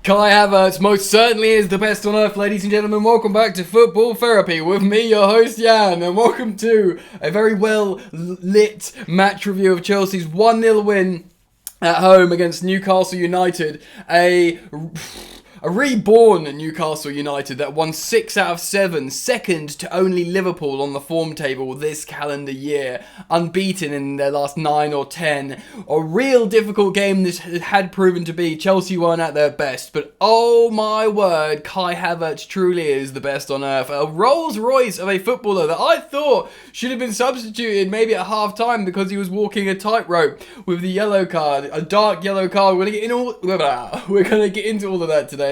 Kai Havertz most certainly is the best on earth, ladies and gentlemen. Welcome back to Football Therapy with me, your host Jan, and welcome to a very well lit match review of Chelsea's 1-0 win at home against Newcastle United. A reborn Newcastle United that won 6 out of 7, second to only Liverpool on the form table this calendar year, unbeaten in their last 9 or 10. A real difficult game this had proven to be. Chelsea weren't at their best, but oh my word, Kai Havertz truly is the best on earth. A Rolls Royce of a footballer that I thought should have been substituted maybe at half time because he was walking a tightrope with the yellow card, a dark yellow card. We're gonna get into all of that today.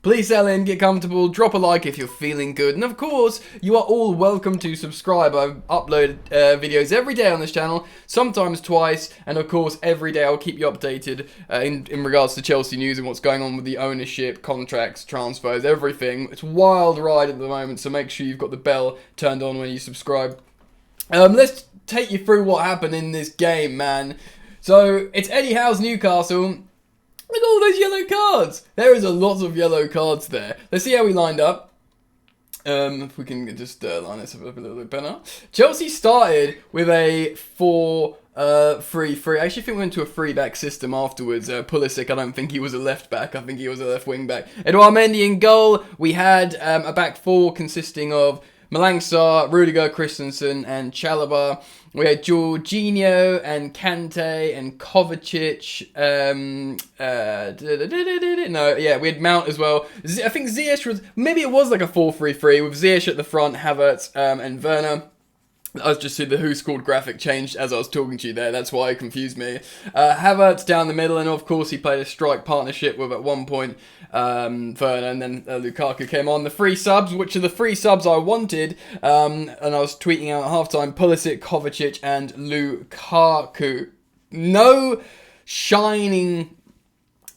Please settle in, get comfortable, drop a like if you're feeling good, and of course, you are all welcome to subscribe. I upload videos every day on this channel, sometimes twice, and of course, every day I'll keep you updated in regards to Chelsea news and what's going on with the ownership, contracts, transfers, everything. It's a wild ride at the moment, so make sure you've got the bell turned on when you subscribe. Let's take you through what happened in this game, man. So, it's Eddie Howe's Newcastle. Look at all those yellow cards. There is a lot of yellow cards there. Let's see how we lined up. If we can just line this up a little bit better. Chelsea started with a 4-3-3. I actually think we went to a 3-back system afterwards. Pulisic, I don't think he was a left back. I think he was a left wing back. Edouard Mendy in goal. We had a back four consisting of Malang Sarr, Rudiger, Christensen, and Chalobah. We had Jorginho and Kante and Kovacic. We had Mount as well. I think Ziyech was, maybe it was like a 4-3-3 with Ziyech at the front, Havertz and Werner. I was just seeing the Who Scored graphic changed as I was talking to you there. That's why it confused me. Havertz down the middle, and of course he played a strike partnership with at one point Werner, and then Lukaku came on. The free subs, which are the free subs I wanted, and I was tweeting out at halftime: Pulisic, Kovacic, and Lukaku. No shining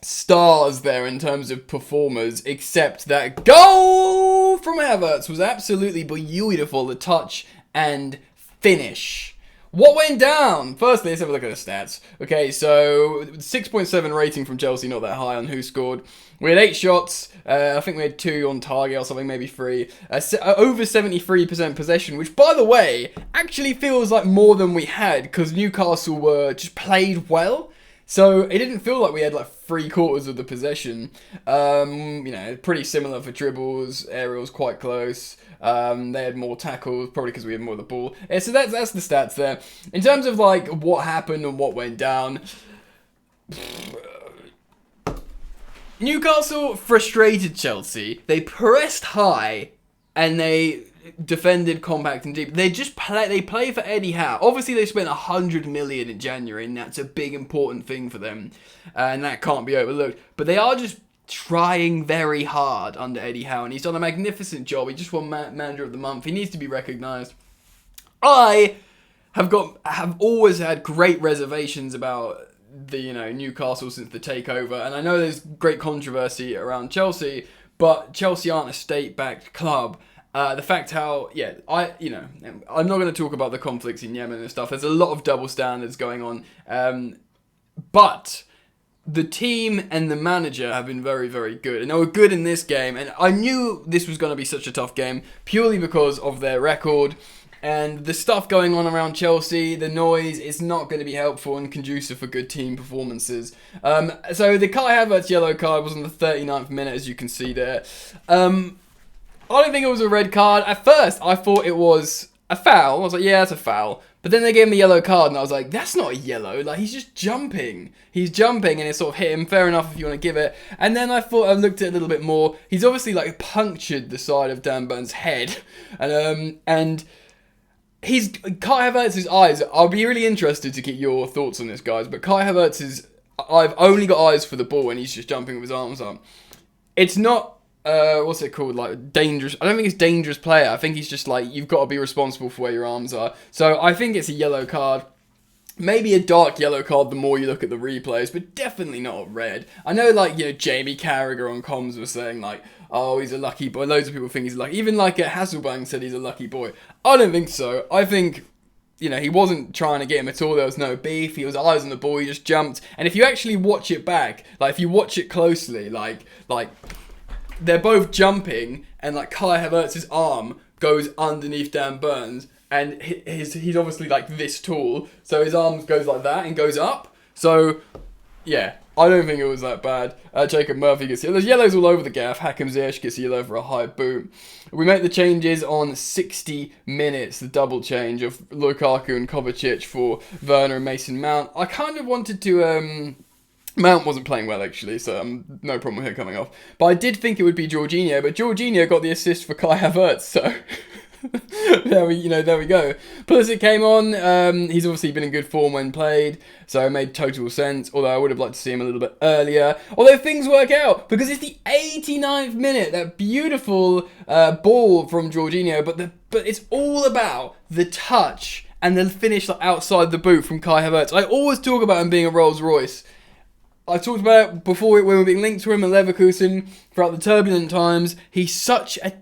stars there in terms of performers, except that goal from Havertz was absolutely beautiful. The touch and finish. What went down? Firstly, let's have a look at the stats. Okay, so 6.7 rating from Chelsea, not that high on Who Scored. We had 8 shots. I think we had 2 on target or something, maybe 3. Over 73% possession, which, by the way, actually feels like more than we had because Newcastle were just played well. So it didn't feel like we had like 3/4 of the possession. Pretty similar for dribbles, aerials quite close. They had more tackles, probably because we had more of the ball. Yeah, so that's the stats there. In terms of like what happened and what went down, Newcastle frustrated Chelsea. They pressed high and they defended compact and deep. They play for Eddie Howe. Obviously they spent 100 million in January, and that's a big important thing for them, and that can't be overlooked. But they are just trying very hard under Eddie Howe, and he's done a magnificent job. He just won Manager of the Month. He needs to be recognised. I have always had great reservations about the Newcastle since the takeover, and I know there's great controversy around Chelsea, but Chelsea aren't a state-backed club. The fact how, I'm not going to talk about the conflicts in Yemen and stuff. There's a lot of double standards going on. But the team and the manager have been very, very good. And they were good in this game. And I knew this was going to be such a tough game purely because of their record. And the stuff going on around Chelsea, the noise, is not going to be helpful and conducive for good team performances. So the Kai Havertz yellow card was on the 39th minute, as you can see there. I don't think it was a red card. At first, I thought it was a foul. I was like, yeah, that's a foul. But then they gave him a yellow card, and I was like, that's not a yellow. Like, he's just jumping. He's jumping, and it sort of hit him. Fair enough if you want to give it. And then I looked at it a little bit more. He's obviously, like, punctured the side of Dan Burn's head. And Kai Havertz's eyes, I'll be really interested to get your thoughts on this, guys. But Kai Havertz's, I've only got eyes for the ball when he's just jumping with his arms up. It's not what's it called? Like dangerous. I don't think it's dangerous player. I think he's just like, you've got to be responsible for where your arms are. So I think it's a yellow card. Maybe a dark yellow card the more you look at the replays, but definitely not a red. I know, like, Jamie Carragher on comms was saying, like, oh, he's a lucky boy. Loads of people think he's lucky. Even, like, Hasselbank said he's a lucky boy. I don't think so. I think he wasn't trying to get him at all. There was no beef. He was eyes on the ball. He just jumped. And if you actually watch it back, like if you watch it closely, like they're both jumping, and like Kai Havertz's arm goes underneath Dan Burns, and he's obviously like this tall, so his arm goes like that and goes up. So yeah, I don't think it was that bad. Jacob Murphy gets yellow. There's yellows all over the gaff. Hakim Ziyech gets yellow for a high boot. We make the changes on 60 minutes, the double change of Lukaku and Kovacic for Werner and Mason Mount. I kind of wanted to... Mount wasn't playing well, actually, so no problem with him coming off. But I did think it would be Jorginho, but Jorginho got the assist for Kai Havertz, so... there we go. Pulisic came on. He's obviously been in good form when played, so it made total sense. Although I would have liked to see him a little bit earlier. Although things work out because it's the 89th minute. That beautiful ball from Jorginho, but it's all about the touch and the finish outside the boot from Kai Havertz. I always talk about him being a Rolls Royce. I talked about it before when we were being linked to him at Leverkusen throughout the turbulent times. He's such a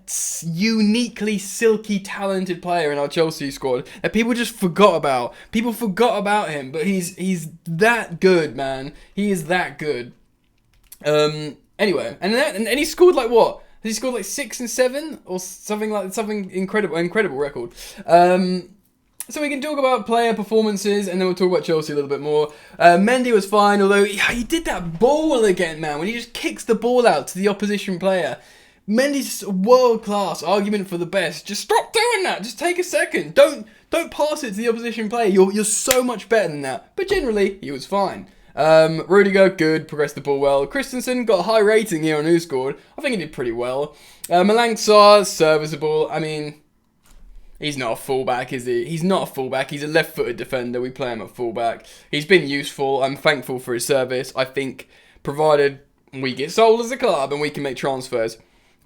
uniquely silky, talented player in our Chelsea squad that people just forgot about. People forgot about him, but he's that good, man. He is that good. Anyway, and he scored like what? Has he scored like 6 and 7 or something incredible record. So we can talk about player performances, and then we'll talk about Chelsea a little bit more. Mendy was fine, although he did that ball again, man, when he just kicks the ball out to the opposition player. Mendy's world-class, argument for the best. Just stop doing that. Just take a second. Don't pass it to the opposition player. You're so much better than that. But generally, he was fine. Rudiger, good, progressed the ball well. Christensen got a high rating here on Who Scored. I think he did pretty well. Malang Sarr, serviceable. I mean... he's not a fullback, is he? He's not a fullback. He's a left-footed defender. We play him at fullback. He's been useful. I'm thankful for his service. I think, provided we get sold as a club and we can make transfers,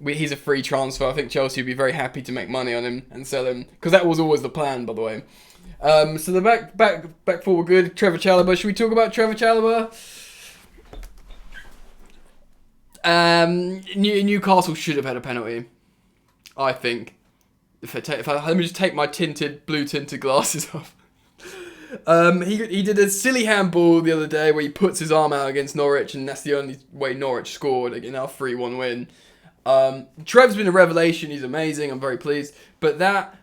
he's a free transfer. I think Chelsea would be very happy to make money on him and sell him, because that was always the plan, by the way. So the back four were good. Trevor Chalobah. Should we talk about Trevor Chalobah? Newcastle should have had a penalty, I think. Let me just take my blue tinted glasses off. He did a silly handball the other day where he puts his arm out against Norwich, and that's the only way Norwich scored in our 3-1 win. Trev's been a revelation. He's amazing. I'm very pleased. But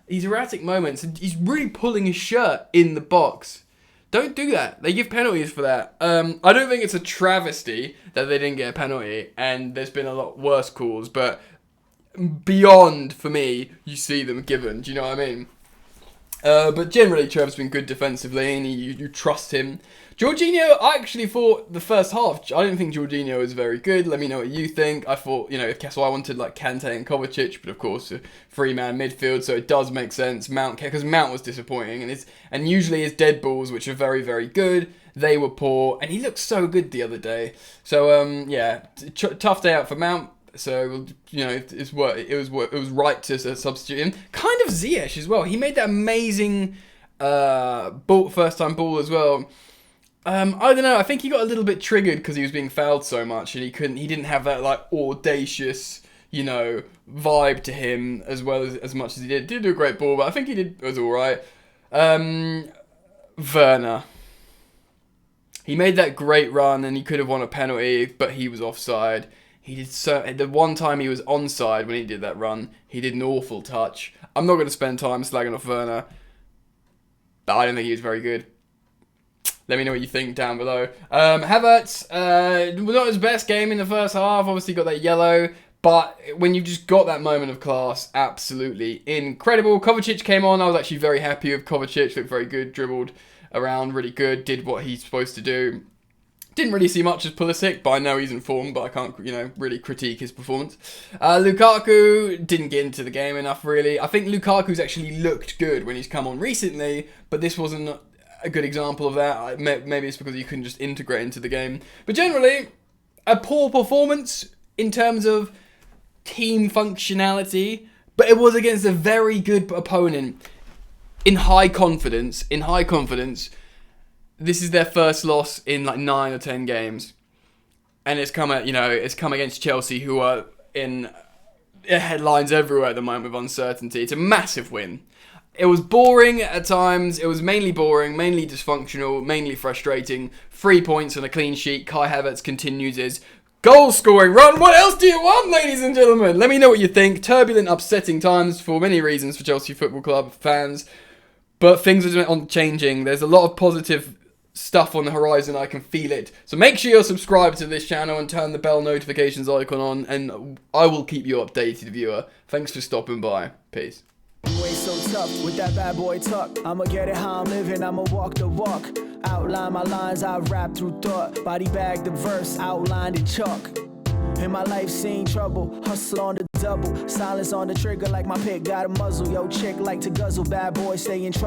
these erratic moments, and he's really pulling his shirt in the box. Don't do that. They give penalties for that. I don't think it's a travesty that they didn't get a penalty, and there's been a lot worse calls, but beyond, for me, you see them given. Do you know what I mean? But generally, Trev's been good defensively, and you trust him. Jorginho, I actually thought the first half, I didn't think Jorginho was very good. Let me know what you think. I thought, so I wanted like Kante and Kovacic, but of course, a 3-man midfield, so it does make sense. Because Mount was disappointing, and usually his dead balls, which are very, very good, they were poor, and he looked so good the other day. So, tough day out for Mount. So, it was right to substitute him. Kind of Ziyech as well. He made that amazing first time ball as well. I don't know. I think he got a little bit triggered because he was being fouled so much, and he didn't have that like audacious, vibe to him as well as much as he did. Did do a great ball, but I think it was all right. Werner. He made that great run, and he could have won a penalty, but he was offside. He did the one time he was onside when he did that run, he did an awful touch. I'm not going to spend time slagging off Werner, but I don't think he was very good. Let me know what you think down below. Havertz, not his best game in the first half. Obviously got that yellow, but when you've just got that moment of class, absolutely incredible. Kovacic came on. I was actually very happy with Kovacic. Looked very good, dribbled around really good, did what he's supposed to do. Didn't really see much as Pulisic, but I know he's in form, but I can't, really critique his performance. Lukaku didn't get into the game enough, really. I think Lukaku's actually looked good when he's come on recently, but this wasn't a good example of that. Maybe it's because he couldn't just integrate into the game. But generally, a poor performance in terms of team functionality, but it was against a very good opponent. In high confidence, this is their first loss in like 9 or 10 games, and it's come against Chelsea, who are in headlines everywhere at the moment with uncertainty. It's a massive win. It was boring at times. It was mainly boring, mainly dysfunctional, mainly frustrating. 3 points and a clean sheet. Kai Havertz continues his goal-scoring run. What else do you want, ladies and gentlemen? Let me know what you think. Turbulent, upsetting times for many reasons for Chelsea Football Club fans. But things are changing. There's a lot of positive stuff on the horizon. I can feel it. So make sure you're subscribed to this channel and turn the bell notifications icon on. And I will keep you updated, viewer. Thanks for stopping by. Peace. You ain't so tough with that bad boy tuck. I'ma get it how I'm living, I'ma walk the walk. Outline my lines, I rap through thought. Body bag the verse, outlined in chalk. In my life seen trouble, hustle on the double. Silence on the trigger like my pick got a muzzle. Yo chick like to guzzle, bad boy stay in trouble.